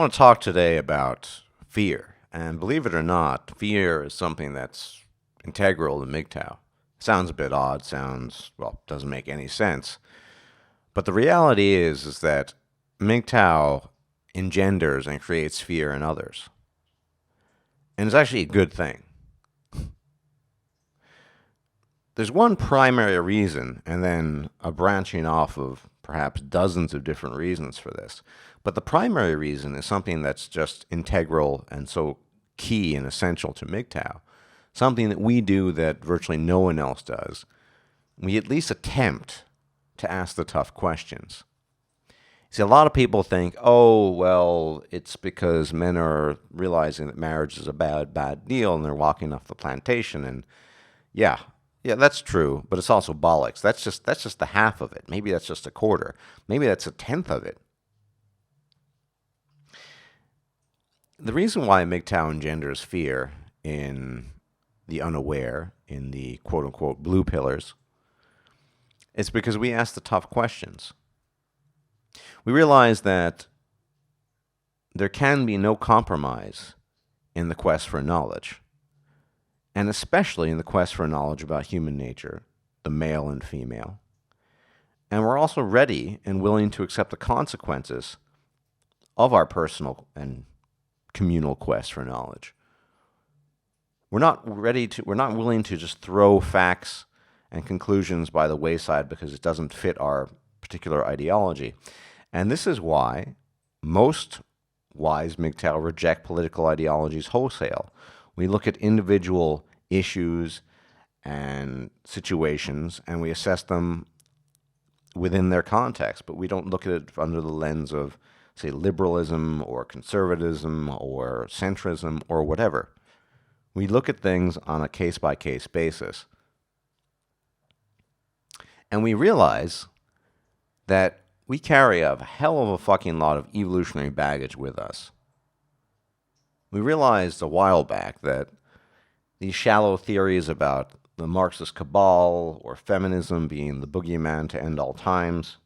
want to talk today about fear. And believe it or not, fear is something that's integral to MGTOW. Sounds a bit odd, doesn't make any sense. But the reality is that MGTOW engenders and creates fear in others. And it's actually a good thing. There's one primary reason, and then a branching off of perhaps dozens of different reasons for this. But the primary reason is something that's just integral and so key and essential to MGTOW. Something that we do that virtually no one else does. We at least attempt to ask the tough questions. See, a lot of people think, oh, well, it's because men are realizing that marriage is a bad deal and they're walking off the plantation. And yeah, that's true, but it's also bollocks. That's just the half of it. Maybe that's just a quarter. Maybe that's a tenth of it. The reason why MGTOW engenders fear in the unaware, in the quote-unquote blue pillars, is because we ask the tough questions. We realize that there can be no compromise in the quest for knowledge, and especially in the quest for knowledge about human nature, the male and female. And we're also ready and willing to accept the consequences of our personal and communal quest for knowledge. We're not willing to just throw facts and conclusions by the wayside because it doesn't fit our particular ideology. And this is why most wise MGTOW reject political ideologies wholesale. We look at individual issues and situations and we assess them within their context, but we don't look at it under the lens of, say, liberalism or conservatism or centrism or whatever. We look at things on a case-by-case basis. And we realize that we carry a hell of a fucking lot of evolutionary baggage with us. We realized a while back that these shallow theories about the Marxist cabal or feminism being the boogeyman to end all times,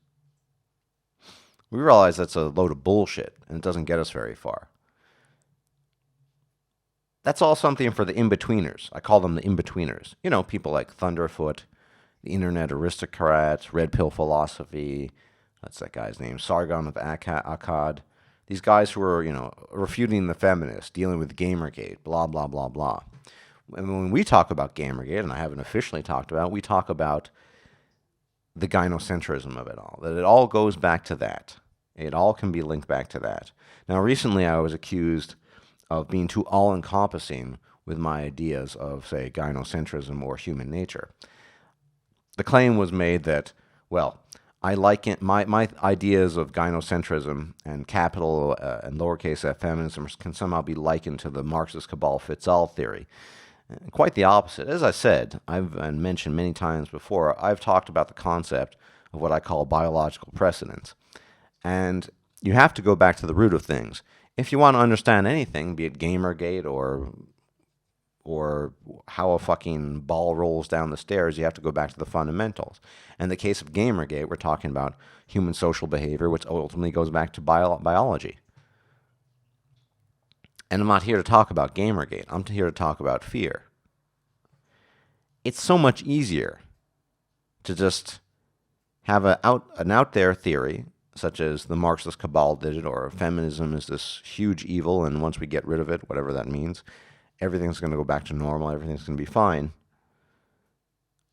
we realize that's a load of bullshit and it doesn't get us very far. That's all something for the in-betweeners. I call them the in-betweeners. You know, people like Thunderfoot, the Internet Aristocrats, Red Pill Philosophy, that's that guy's name, Sargon of Akkad. These guys who are, refuting the feminists, dealing with Gamergate, blah, blah, blah, blah. And when we talk about Gamergate, and I haven't officially talked about it, we talk about the gynocentrism of it all, that it all goes back to that. It all can be linked back to that. Now, recently I was accused of being too all-encompassing with my ideas of, say, gynocentrism or human nature. The claim was made that, well, I liken my ideas of gynocentrism and capital and lowercase f feminism can somehow be likened to the Marxist cabal fits-all theory. Quite the opposite. As I said, I've mentioned many times before, I've talked about the concept of what I call biological precedence. And you have to go back to the root of things. If you want to understand anything, be it Gamergate or how a fucking ball rolls down the stairs, you have to go back to the fundamentals. In the case of Gamergate, we're talking about human social behavior, which ultimately goes back to biology. And I'm not here to talk about Gamergate. I'm here to talk about fear. It's so much easier to just have an out there theory, such as the Marxist cabal did it, or feminism is this huge evil, and once we get rid of it, whatever that means, everything's going to go back to normal, everything's going to be fine,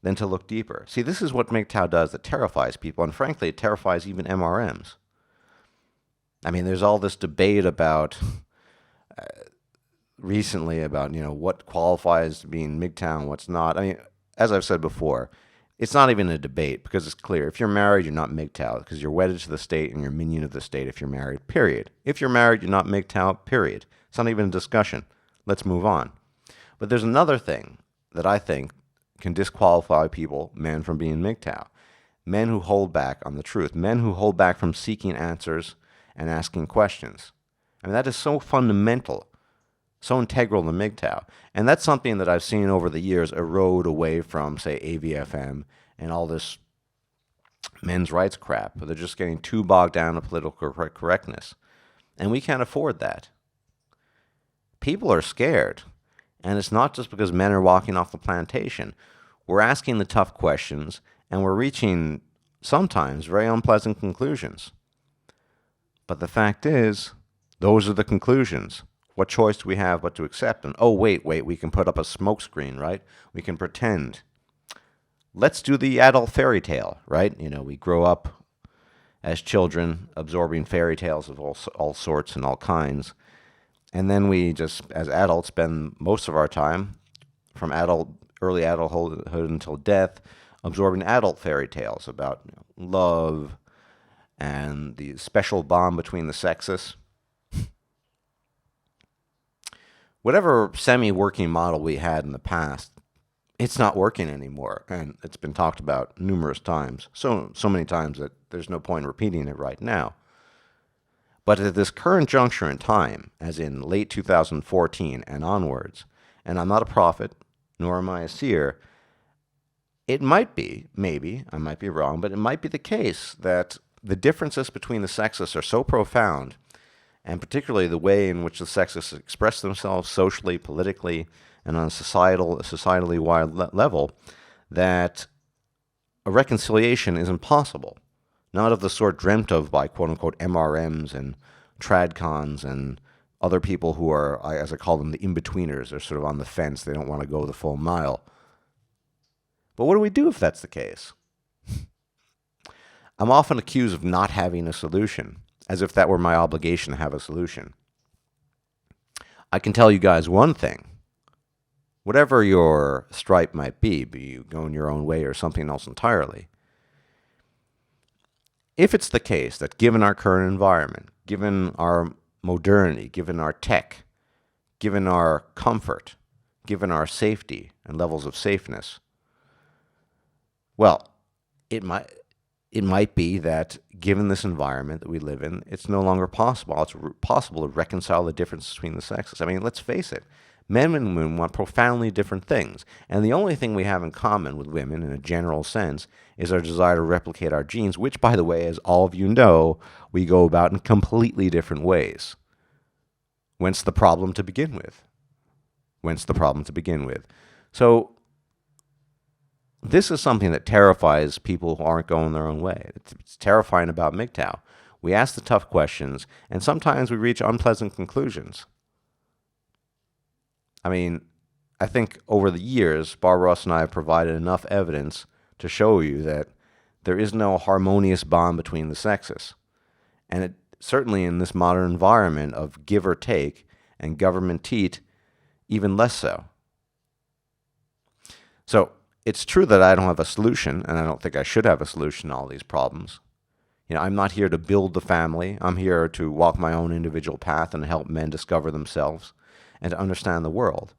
than to look deeper. See, this is what MGTOW does that terrifies people, and frankly, it terrifies even MRMs. I mean, there's all this debate about, recently about, what qualifies to being MGTOW and what's not. I mean, as I've said before, it's not even a debate because it's clear. If you're married, you're not MGTOW because you're wedded to the state and you're a minion of the state if you're married, period. If you're married, you're not MGTOW, period. It's not even a discussion. Let's move on. But there's another thing that I think can disqualify people, men, from being MGTOW. Men who hold back on the truth. Men who hold back from seeking answers and asking questions. I mean, that is so fundamental, so integral to MGTOW. And that's something that I've seen over the years erode away from, say, AVFM and all this men's rights crap. They're just getting too bogged down in political correctness. and we can't afford that. People are scared, and it's not just because men are walking off the plantation. We're asking the tough questions, and we're reaching sometimes very unpleasant conclusions. But the fact is, those are the conclusions. What choice do we have but to accept? And oh, wait, we can put up a smokescreen, right? We can pretend. Let's do the adult fairy tale, right? We grow up as children absorbing fairy tales of all sorts and all kinds. And then we just, as adults, spend most of our time, from early adulthood until death, absorbing adult fairy tales about love and the special bond between the sexes. Whatever semi-working model we had in the past, it's not working anymore, and it's been talked about numerous times, so many times that there's no point in repeating it right now. But at this current juncture in time, as in late 2014 and onwards, and I'm not a prophet, nor am I a seer, it might be, maybe, I might be wrong, but it might be the case that the differences between the sexes are so profound, and particularly the way in which the sexes express themselves socially, politically, and on a societally wide level, that a reconciliation is impossible. Not of the sort dreamt of by quote-unquote MRMs and tradcons and other people who are, as I call them, the in-betweeners. They're sort of on the fence. They don't want to go the full mile. But what do we do if that's the case? I'm often accused of not having a solution, as if that were my obligation to have a solution. I can tell you guys one thing. Whatever your stripe might be you going your own way or something else entirely, if it's the case that given our current environment, given our modernity, given our tech, given our comfort, given our safety and levels of safeness, well, it might be that given this environment that we live in, it's no longer possible. It's possible to reconcile the difference between the sexes. I mean, let's face it. Men and women want profoundly different things. And the only thing we have in common with women in a general sense is our desire to replicate our genes, which, by the way, as all of you know, we go about in completely different ways. Whence the problem to begin with. So this is something that terrifies people who aren't going their own way. It's terrifying about MGTOW. We ask the tough questions, and sometimes we reach unpleasant conclusions. I mean, I think over the years, Barbara Ross and I have provided enough evidence to show you that there is no harmonious bond between the sexes. And certainly in this modern environment of give or take and government teat, even less so. So it's true that I don't have a solution, and I don't think I should have a solution to all these problems. I'm not here to build the family. I'm here to walk my own individual path and help men discover themselves and to understand the world.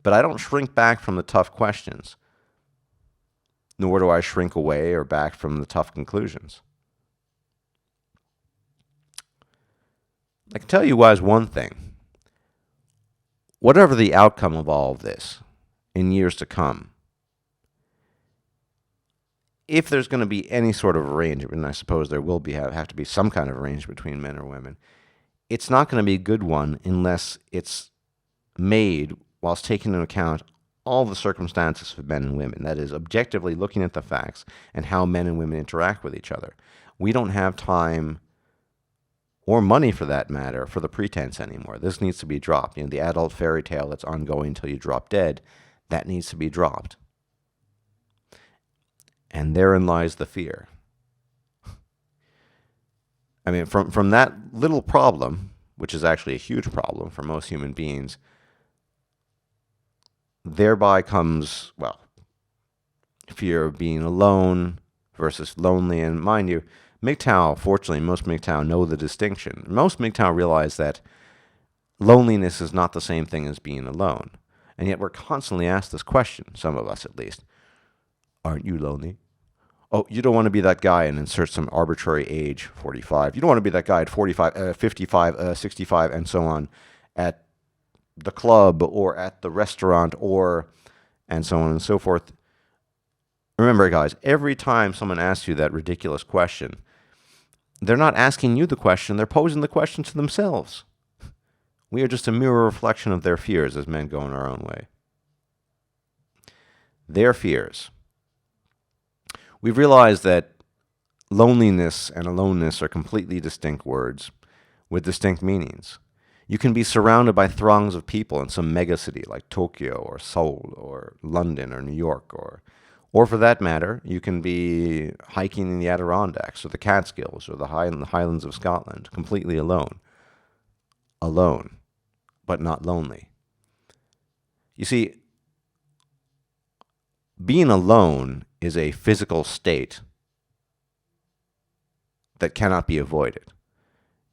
But I don't shrink back from the tough questions, nor do I shrink away or back from the tough conclusions. I can tell you guys one thing. Whatever the outcome of all of this in years to come, if there's going to be any sort of arrangement, and I suppose there will have to be some kind of arrangement between men or women, it's not going to be a good one unless it's made whilst taking into account all the circumstances for men and women. That is, objectively looking at the facts and how men and women interact with each other. We don't have time or money, for that matter, for the pretense anymore. This needs to be dropped. The adult fairy tale that's ongoing until you drop dead, that needs to be dropped. And therein lies the fear. I mean, from that little problem, which is actually a huge problem for most human beings, thereby comes, fear of being alone versus lonely. And mind you, MGTOW, fortunately, most MGTOW know the distinction. Most MGTOW realize that loneliness is not the same thing as being alone. And yet we're constantly asked this question, some of us at least. Aren't you lonely? Oh, you don't want to be that guy and insert some arbitrary age, 45. You don't want to be that guy at 45, 55, 65, and so on, at the club or at the restaurant or, and so on and so forth. Remember, guys, every time someone asks you that ridiculous question, they're not asking you the question, they're posing the question to themselves. We are just a mirror reflection of their fears as men go in our own way. Their fears. We've realized that loneliness and aloneness are completely distinct words with distinct meanings. You can be surrounded by throngs of people in some megacity like Tokyo or Seoul or London or New York, or for that matter, you can be hiking in the Adirondacks or the Catskills or the Highlands of Scotland, completely alone. Alone, but not lonely. You see, being alone is a physical state that cannot be avoided.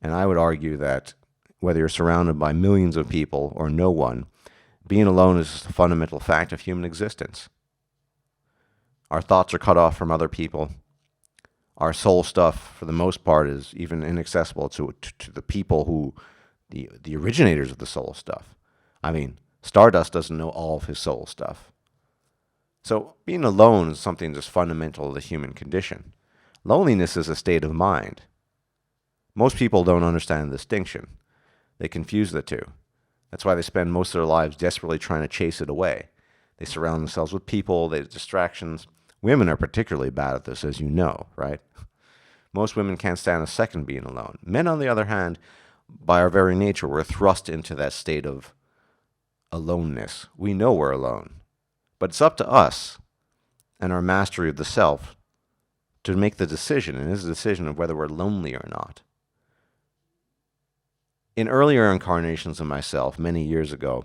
And I would argue that whether you're surrounded by millions of people or no one, being alone is just a fundamental fact of human existence. Our thoughts are cut off from other people. Our soul stuff, for the most part, is even inaccessible to the people who, the originators of the soul stuff. I mean, Stardust doesn't know all of his soul stuff. So being alone is something just fundamental to the human condition. Loneliness is a state of mind. Most people don't understand the distinction. They confuse the two. That's why they spend most of their lives desperately trying to chase it away. They surround themselves with people, they have distractions. Women are particularly bad at this, as you know, right? Most women can't stand a second being alone. Men, on the other hand, by our very nature, we're thrust into that state of aloneness. We know we're alone. But it's up to us and our mastery of the self to make the decision, and it's a decision of whether we're lonely or not. In earlier incarnations of myself, many years ago,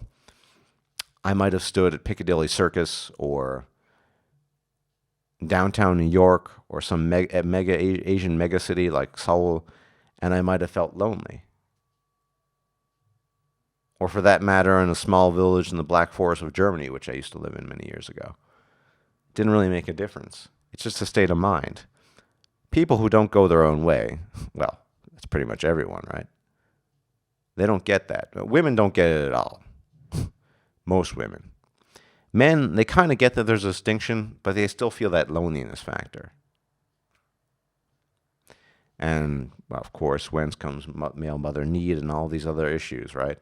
I might have stood at Piccadilly Circus or downtown New York or some Asian megacity like Seoul, and I might have felt lonely. Or for that matter, in a small village in the Black Forest of Germany, which I used to live in many years ago. Didn't really make a difference. It's just a state of mind. People who don't go their own way, well, that's pretty much everyone, right? They don't get that. Women don't get it at all. Most women. Men, they kind of get that there's a distinction, but they still feel that loneliness factor. And, well, of course, whence comes male mother need and all these other issues, right?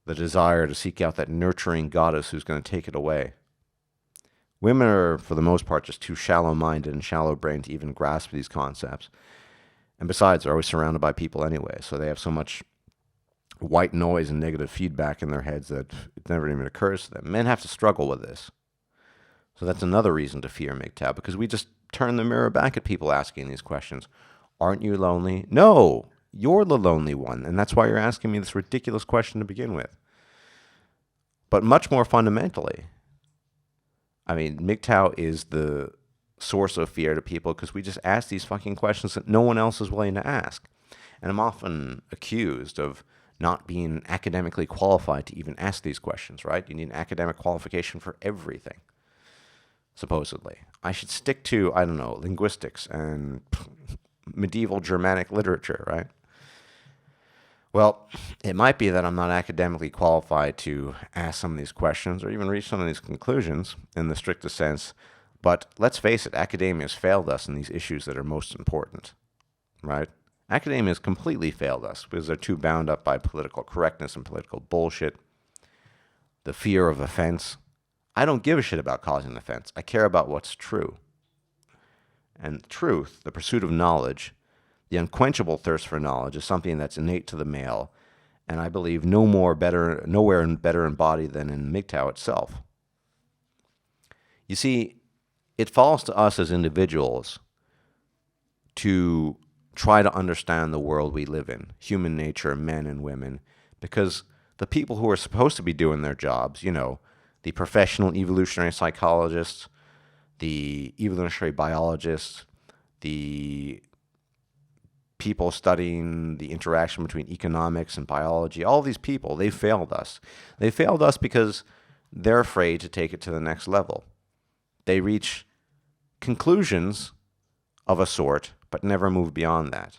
The desire to seek out that nurturing goddess who's going to take it away. Women are, for the most part, just too shallow-minded and shallow-brained to even grasp these concepts. And besides, they're always surrounded by people anyway, so they have so much white noise and negative feedback in their heads that it never even occurs to them. Men have to struggle with this. So that's another reason to fear MGTOW, because we just turn the mirror back at people asking these questions. Aren't you lonely? No, you're the lonely one, and that's why you're asking me this ridiculous question to begin with. But much more fundamentally, I mean, MGTOW is the source of fear to people because we just ask these fucking questions that no one else is willing to ask. And I'm often accused of not being academically qualified to even ask these questions, right? You need an academic qualification for everything, supposedly. I should stick to, I don't know, linguistics and medieval Germanic literature, right? Well, it might be that I'm not academically qualified to ask some of these questions or even reach some of these conclusions in the strictest sense, but let's face it, academia has failed us in these issues that are most important, right? Academia has completely failed us because they're too bound up by political correctness and political bullshit, the fear of offense. I don't give a shit about causing offense. I care about what's true. And truth, the pursuit of knowledge, the unquenchable thirst for knowledge is something that's innate to the male, and I believe nowhere better embodied than in MGTOW itself. You see, it falls to us as individuals to try to understand the world we live in, human nature, men and women, because the people who are supposed to be doing their jobs, you know, the professional evolutionary psychologists, the evolutionary biologists, the people studying the interaction between economics and biology, all these people, they failed us. They failed us because they're afraid to take it to the next level. They reach conclusions of a sort, but never move beyond that.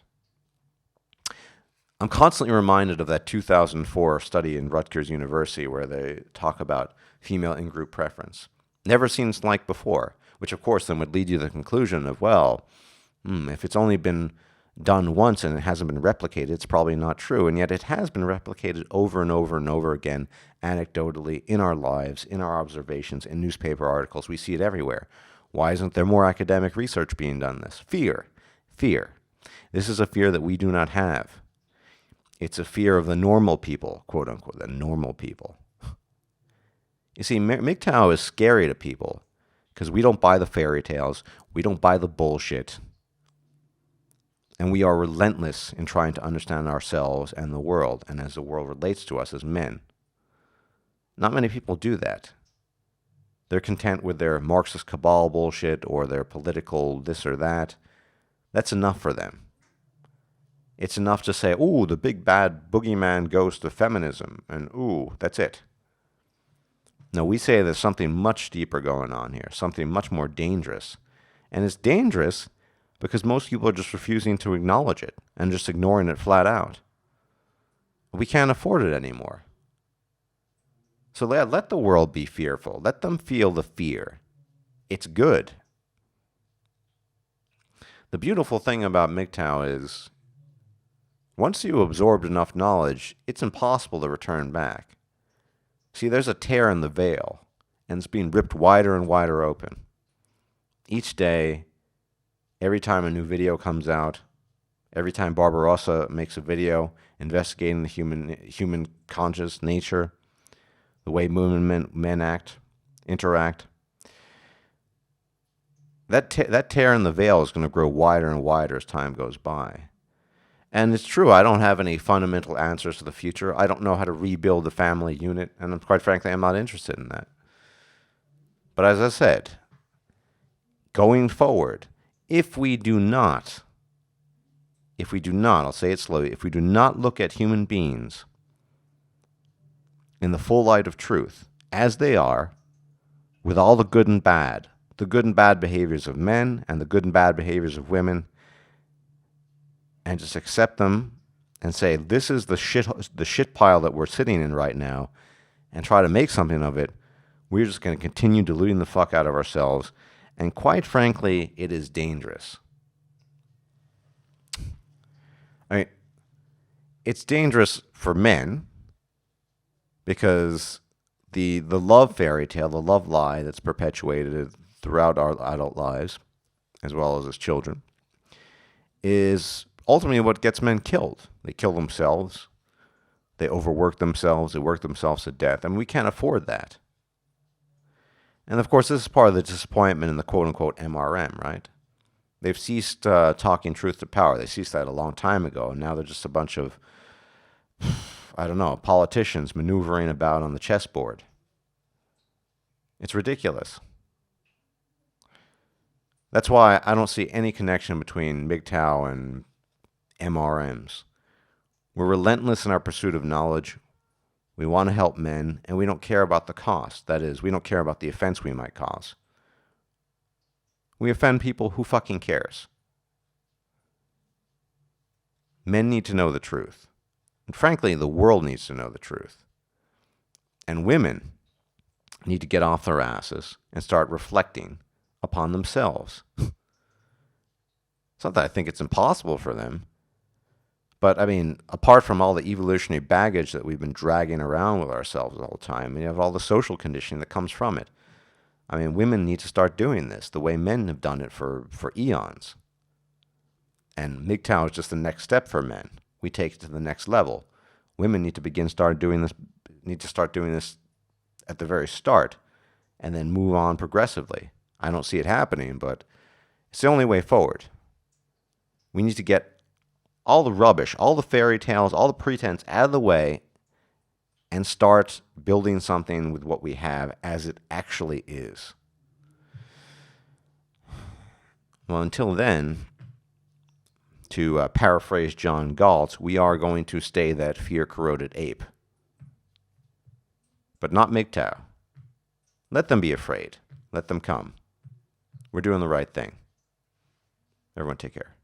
I'm constantly reminded of that 2004 study in Rutgers University where they talk about female in-group preference. Never seen like before, which of course then would lead you to the conclusion of, well, if it's only been done once and it hasn't been replicated, it's probably not true. And yet it has been replicated over and over and over again, anecdotally, in our lives, in our observations, in newspaper articles. We see it everywhere. Why isn't there more academic research being done this? Fear. Fear. This is a fear that we do not have. It's a fear of the normal people, quote unquote, the normal people. You see, MGTOW is scary to people because we don't buy the fairy tales, we don't buy the bullshit, and we are relentless in trying to understand ourselves and the world, and as the world relates to us as men. Not many people do that. They're content with their Marxist cabal bullshit or their political this or that. That's enough for them. It's enough to say, ooh, the big bad boogeyman ghost of feminism, and ooh, that's it. No, we say there's something much deeper going on here, something much more dangerous. And it's dangerous because most people are just refusing to acknowledge it and just ignoring it flat out. We can't afford it anymore. So let the world be fearful. Let them feel the fear. It's good. The beautiful thing about MGTOW is once you absorbed enough knowledge, it's impossible to return back. See, there's a tear in the veil, and it's being ripped wider and wider open. Each day, every time a new video comes out, every time Barbarossa makes a video investigating the human conscious nature, the way men interact, that tear in the veil is going to grow wider and wider as time goes by. And it's true, I don't have any fundamental answers to the future. I don't know how to rebuild the family unit, and quite frankly, I'm not interested in that. But as I said, going forward, if we do not, I'll say it slowly, if we do not look at human beings in the full light of truth, as they are, with all the good and bad behaviors of men and the good and bad behaviors of women, and just accept them and say, this is the shit pile that we're sitting in right now, and try to make something of it, we're just going to continue deluding the fuck out of ourselves. And quite frankly, it is dangerous. I mean, it's dangerous for men because the love fairy tale, the love lie that's perpetuated throughout our adult lives, as well as children, is ultimately what gets men killed. They kill themselves. They overwork themselves. They work themselves to death. And we can't afford that. And of course, this is part of the disappointment in the quote-unquote MRM, right? They've ceased talking truth to power. They ceased that a long time ago. And now they're just a bunch of, I don't know, politicians maneuvering about on the chessboard. It's ridiculous. That's why I don't see any connection between MGTOW and MRMs. We're relentless in our pursuit of knowledge. We want to help men, and we don't care about the cost. That is, we don't care about the offense we might cause. We offend people. Who fucking cares? Men need to know the truth. And frankly, the world needs to know the truth. And women need to get off their asses and start reflecting upon themselves. It's not that I think it's impossible for them. But, I mean, apart from all the evolutionary baggage that we've been dragging around with ourselves the whole time, you have all the social conditioning that comes from it. I mean, women need to start doing this the way men have done it for eons. And MGTOW is just the next step for men. We take it to the next level. Women need to start doing this at the very start, and then move on progressively. I don't see it happening, but it's the only way forward. We need to get all the rubbish, all the fairy tales, all the pretense out of the way and start building something with what we have as it actually is. Well, until then, to paraphrase John Galt, we are going to stay that fear-corroded ape. But not MGTOW. Let them be afraid. Let them come. We're doing the right thing. Everyone take care.